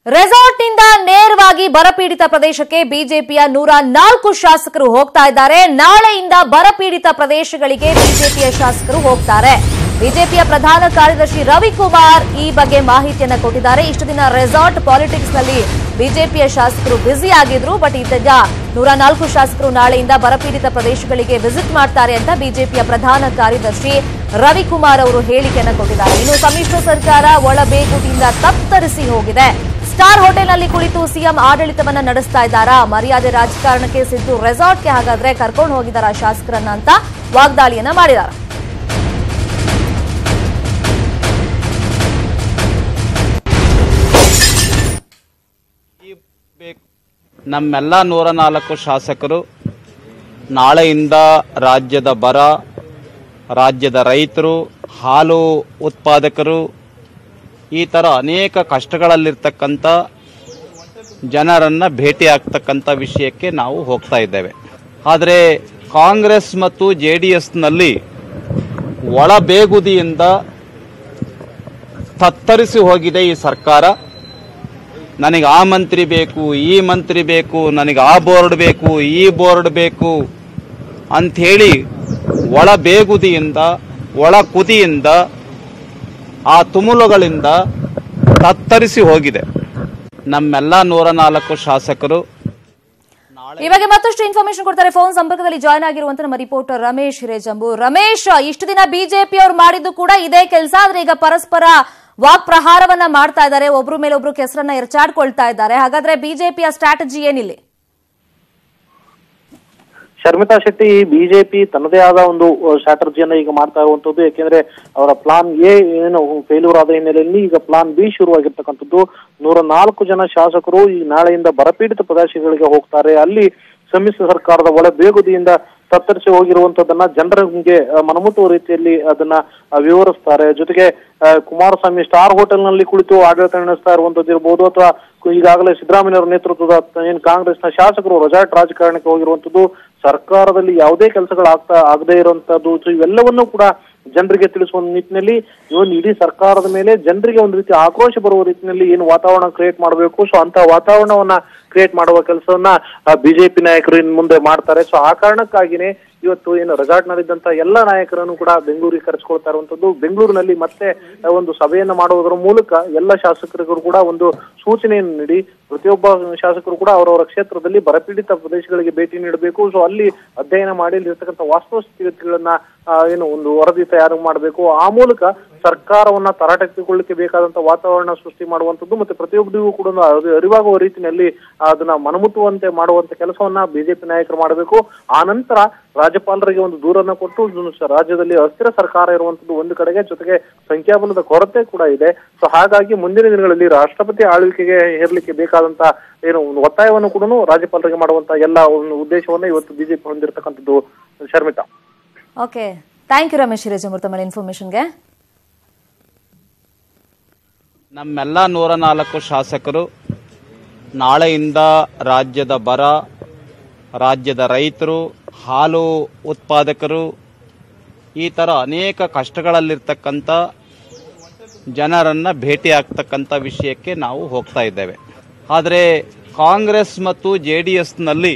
ರೆಸಾರ್ಟ್ನಿಂದ ನೇರವಾಗಿ ಬರಪೀಡಿತ ಪ್ರದೇಶಕ್ಕೆ ಬಿಜೆಪಿಯ 104 ಶಾಸಕರು ಹೋಗ್ತಾ ಇದ್ದಾರೆ. ನಾಳೆಯಿಂದ ಬರಪೀಡಿತ ಪ್ರದೇಶಗಳಿಗೆ ಬಿಜೆಪಿಯ ಶಾಸಕರು ಹೋಗ್ತಾರೆ. ಬಿಜೆಪಿಯ ಪ್ರಧಾನ ಕಾರ್ಯದರ್ಶಿ ರವಿಕುಮಾರ್ ಈ ಬಗ್ಗೆ ಮಾಹಿತಿಯನ್ನು ಕೊಟ್ಟಿದ್ದಾರೆ. ಇಷ್ಟು ದಿನ ರೆಸಾರ್ಟ್ ಪಾಲಿಟಿಕ್ಸ್ ನಲ್ಲಿ ಬಿಜೆಪಿಯ ಶಾಸಕರು ಬ್ಯುಸಿ ಆಗಿದ್ರು. ಬಟ್ ಇದೀಗ 104 ಶಾಸಕರು ನಾಳೆಯಿಂದ ಬರಪೀಡಿತ ಪ್ರದೇಶಗಳಿಗೆ ವಿಸಿಟ್ ಮಾಡ್ತಾರೆ ಅಂತ ಬಿಜೆಪಿಯ ಪ್ರಧಾನ ಕಾರ್ಯದರ್ಶಿ ರವಿಕುಮಾರ್ ಅವರು ಹೇಳಿಕೆಯನ್ನು ಕೊಟ್ಟಿದ್ದಾರೆ. ಇನ್ನು ಸಮ್ಮಿಶ್ರ ಸರ್ಕಾರ ಒಳಬೇಗುದಿಯಿಂದ ತತ್ತರಿಸಿ ಹೋಗಿದೆ. ಸ್ಟಾರ್ ಹೋಟೆಲ್ನಲ್ಲಿ ಕುಳಿತು ಸಿಎಂ ಆಡಳಿತವನ್ನ ನಡೆಸ್ತಾ ಇದ್ದಾರಾ? ಮರ್ಯಾದೆ ರಾಜಕಾರಣಕ್ಕೆ ಸಿದ್ದು ರೆಸಾರ್ಟ್ಗೆ ಹಾಗಾದ್ರೆ ಕರ್ಕೊಂಡು ಹೋಗಿದ್ದಾರಾ ಶಾಸಕರನ್ನ ಅಂತ ವಾಗ್ದಾಳಿಯನ್ನ ಮಾಡಿದ್ದಾರೆ. ನಮ್ಮೆಲ್ಲ 104 ಶಾಸಕರು ನಾಳೆಯಿಂದ ರಾಜ್ಯದ ಬರ, ರಾಜ್ಯದ ರೈತರು, ಹಾಲು ಉತ್ಪಾದಕರು, ಈ ಥರ ಅನೇಕ ಕಷ್ಟಗಳಲ್ಲಿರ್ತಕ್ಕಂಥ ಜನರನ್ನು ಭೇಟಿ ಆಗ್ತಕ್ಕಂಥ ವಿಷಯಕ್ಕೆ ನಾವು ಹೋಗ್ತಾ ಇದ್ದೇವೆ. ಆದರೆ ಕಾಂಗ್ರೆಸ್ ಮತ್ತು JDSನಲ್ಲಿ ಒಳಬೇಗುದಿಯಿಂದ ತತ್ತರಿಸಿ ಹೋಗಿದೆ ಈ ಸರ್ಕಾರ. ನನಗೆ ಆ ಮಂತ್ರಿ ಬೇಕು, ಈ ಮಂತ್ರಿ ಬೇಕು, ನನಗೆ ಆ ಬೋರ್ಡ್ ಬೇಕು, ಈ ಬೋರ್ಡ್ ಬೇಕು ಅಂಥೇಳಿ ಒಳಬೇಗುದಿಯಿಂದ, ಒಳ ಕುದಿಯಿಂದ, ಆ ತುಮುಲುಗಳಿಂದ ತತ್ತರಿಸಿ ಹೋಗಿದೆ ನಮ್ಮೆಲ್ಲ 104 ಶಾಸಕರು. ಈ ಬಗ್ಗೆ ಮತ್ತಷ್ಟು ಇನ್ಫಾರ್ಮೇಶನ್ ಕೊಡ್ತಾರೆ. ಫೋನ್ ಸಂಪರ್ಕದಲ್ಲಿ ಜಾಯ್ನ್ ಆಗಿರುವಂತ ನಮ್ಮ ರಿಪೋರ್ಟರ್ ರಮೇಶ್ ಹಿರೇಜಂಬು. ರಮೇಶ್, ಇಷ್ಟು ದಿನ ಬಿಜೆಪಿ ಅವರು ಮಾಡಿದ್ದು ಕೂಡ ಇದೇ ಕೆಲಸ. ಆದ್ರೆ ಈಗ ಪರಸ್ಪರ ವಾಕ್ ಪ್ರಹಾರವನ್ನ ಮಾಡ್ತಾ ಇದ್ದಾರೆ, ಒಬ್ರು ಮೇಲೆ ಒಬ್ರು ಕೆಸರನ್ನ ಎರಚಾಡ್ಕೊಳ್ತಾ ಇದ್ದಾರೆ. ಹಾಗಾದ್ರೆ ಬಿಜೆಪಿಯ ಸ್ಟ್ರಾಟಜಿ ಏನಿಲ್ಲ? ಶರ್ಮಿತಾ ಶೆಟ್ಟಿ, ಬಿಜೆಪಿ ತನ್ನದೇ ಆದ ಒಂದು ಸ್ಟ್ರಾಟಜಿಯನ್ನ ಈಗ ಮಾಡ್ತಾ ಇರುವಂತದ್ದು. ಯಾಕೆಂದ್ರೆ ಅವರ ಪ್ಲಾನ್ ಎ ಏನು ಫೇಲ್ಯೂರ್ ಆದ ಹಿನ್ನೆಲೆಯಲ್ಲಿ ಈಗ ಪ್ಲಾನ್ ಬಿ ಶುರುವಾಗಿರ್ತಕ್ಕಂಥದ್ದು. 104 ಜನ ಶಾಸಕರು ಈ ನಾಳೆಯಿಂದ ಬರಪೀಡಿತ ಪ್ರದೇಶಗಳಿಗೆ ಹೋಗ್ತಾರೆ. ಅಲ್ಲಿ ಸಮ್ಮಿಶ್ರ ಸರ್ಕಾರದ ಒಳ ಬೇಗುದಿಯಿಂದ ತತ್ತರಿಸಿ ಹೋಗಿರುವಂತದನ್ನ ಜನರಿಗೆ ಮನಮುಟ್ಟುವ ರೀತಿಯಲ್ಲಿ ಅದನ್ನ ವಿವರಿಸ್ತಾರೆ. ಜೊತೆಗೆ ಕುಮಾರಸ್ವಾಮಿ ಸ್ಟಾರ್ ಹೋಟೆಲ್ ನಲ್ಲಿ ಕುಳಿತು ಆಡಳಿತ ನಡೆಸ್ತಾ ಇರುವಂತದ್ದು ಇರಬಹುದು, ಅಥವಾ ಈಗಾಗಲೇ ಸಿದ್ದರಾಮಯ್ಯ ಅವರ ನೇತೃತ್ವದ ಏನು ಕಾಂಗ್ರೆಸ್ನ ಶಾಸಕರು ರೆಸಾರ್ಟ್ ರಾಜಕಾರಣಕ್ಕೆ ಹೋಗಿರುವಂತದ್ದು, ಸರ್ಕಾರದಲ್ಲಿ ಯಾವುದೇ ಕೆಲಸಗಳು ಆಗದೇ ಇರುವಂತದ್ದು, ಇವೆಲ್ಲವನ್ನೂ ಕೂಡ ಜನರಿಗೆ ತಿಳಿಸುವ ನಿಟ್ಟಿನಲ್ಲಿ ಇವನ್ ಇಡೀ ಸರ್ಕಾರದ ಮೇಲೆ ಜನರಿಗೆ ಒಂದು ರೀತಿ ಆಕ್ರೋಶ ಬರುವ ರೀತಿಯಲ್ಲಿ ಏನು ವಾತಾವರಣ ಕ್ರಿಯೇಟ್ ಮಾಡಬೇಕು, ಸೊ ಅಂತ ವಾತಾವರಣವನ್ನ ಕ್ರಿಯೇಟ್ ಮಾಡುವ ಕೆಲಸವನ್ನ ಬಿಜೆಪಿ ನಾಯಕರು ಇನ್ ಮುಂದೆ ಮಾಡ್ತಾರೆ. ಸೊ ಆ ಕಾರಣಕ್ಕಾಗಿನೇ ಇವತ್ತು ಏನು ರೆಸಾರ್ಟ್ ನಲ್ಲಿದ್ದಂತ ಎಲ್ಲ ನಾಯಕರನ್ನು ಕೂಡ ಬೆಂಗಳೂರಿಗೆ ಕರೆಸ್ಕೊಳ್ತಾ ಇರುವಂತದ್ದು. ಬೆಂಗಳೂರಿನಲ್ಲಿ ಮತ್ತೆ ಒಂದು ಸಭೆಯನ್ನ ಮಾಡುವುದರ ಮೂಲಕ ಎಲ್ಲ ಶಾಸಕರಿಗೂ ಕೂಡ ಒಂದು ಸೂಚನೆಯನ್ನು ನೀಡಿ ಪ್ರತಿಯೊಬ್ಬ ಶಾಸಕರು ಕೂಡ ಅವರವರ ಕ್ಷೇತ್ರದಲ್ಲಿ ಬರಪೀಡಿತ ಪ್ರದೇಶಗಳಿಗೆ ಭೇಟಿ ನೀಡಬೇಕು. ಸೊ ಅಲ್ಲಿ ಅಧ್ಯಯನ ಮಾಡಿ ಇರ್ತಕ್ಕಂಥ ವಾಸ್ತವ ಸ್ಥಿತಿಗತಿಗಳನ್ನ ಏನು ಒಂದು ವರದಿ ತಯಾರು ಮಾಡಬೇಕು. ಆ ಮೂಲಕ ಸರ್ಕಾರವನ್ನ ತರಾಟೆಗೊಳ್ಳಲಿಕ್ಕೆ ಬೇಕಾದಂತ ವಾತಾವರಣ ಸೃಷ್ಟಿ ಮಾಡುವಂತದ್ದು ಮತ್ತೆ ಪ್ರತಿಯೊಬ್ಬರಿಗೂ ಕೂಡ ಅರಿವಾಗುವ ರೀತಿಯಲ್ಲಿ ಅದನ್ನ ಮನಮುಟ್ಟುವಂತೆ ಮಾಡುವಂತ ಕೆಲಸವನ್ನ ಬಿಜೆಪಿ ನಾಯಕರು ಮಾಡಬೇಕು. ಆ ನಂತರ ರಾಜ್ಯಪಾಲರಿಗೆ ಒಂದು ದೂರನ್ನ ಕೊಟ್ಟು ರಾಜ್ಯದಲ್ಲಿ ಅಸ್ಥಿರ ಸರ್ಕಾರ ಇರುವಂತದ್ದು ಒಂದು ಕಡೆಗೆ, ಜೊತೆಗೆ ಸಂಖ್ಯಾಬಲದ ಕೊರತೆ ಕೂಡ ಇದೆ. ಸೊ ಹಾಗಾಗಿ ಮುಂದಿನ ದಿನಗಳಲ್ಲಿ ರಾಷ್ಟ್ರಪತಿ ಆಳ್ವಿಕೆಗೆ ಹೇರಲಿಕ್ಕೆ ಬೇಕಾದಂತ ಏನು ಒಂದು ಒತ್ತಾಯವನ್ನು ಕೂಡ ರಾಜ್ಯಪಾಲರಿಗೆ ಮಾಡುವಂತ ಎಲ್ಲ ಒಂದು ಉದ್ದೇಶವನ್ನ ಇವತ್ತು ಬಿಜೆಪಿ ಹೊಂದಿರತಕ್ಕಂಥದ್ದು. Sharmita, okay, thank you Ramesh Hirejambu ತಮ್ಮ ಇನ್ಫಾರ್ಮೇಶನ್ಗೆ. ನಮ್ಮೆಲ್ಲ 104 ಶಾಸಕರು ನಾಳೆಯಿಂದ ರಾಜ್ಯದ ಬರ, ರಾಜ್ಯದ ರೈತರು, ಹಾಲು ಉತ್ಪಾದಕರು, ಈ ಥರ ಅನೇಕ ಕಷ್ಟಗಳಲ್ಲಿರ್ತಕ್ಕಂಥ ಜನರನ್ನು ಭೇಟಿ ಆಗ್ತಕ್ಕಂಥ ವಿಷಯಕ್ಕೆ ನಾವು ಹೋಗ್ತಾ ಇದ್ದೇವೆ. ಆದರೆ ಕಾಂಗ್ರೆಸ್ ಮತ್ತು JDSನಲ್ಲಿ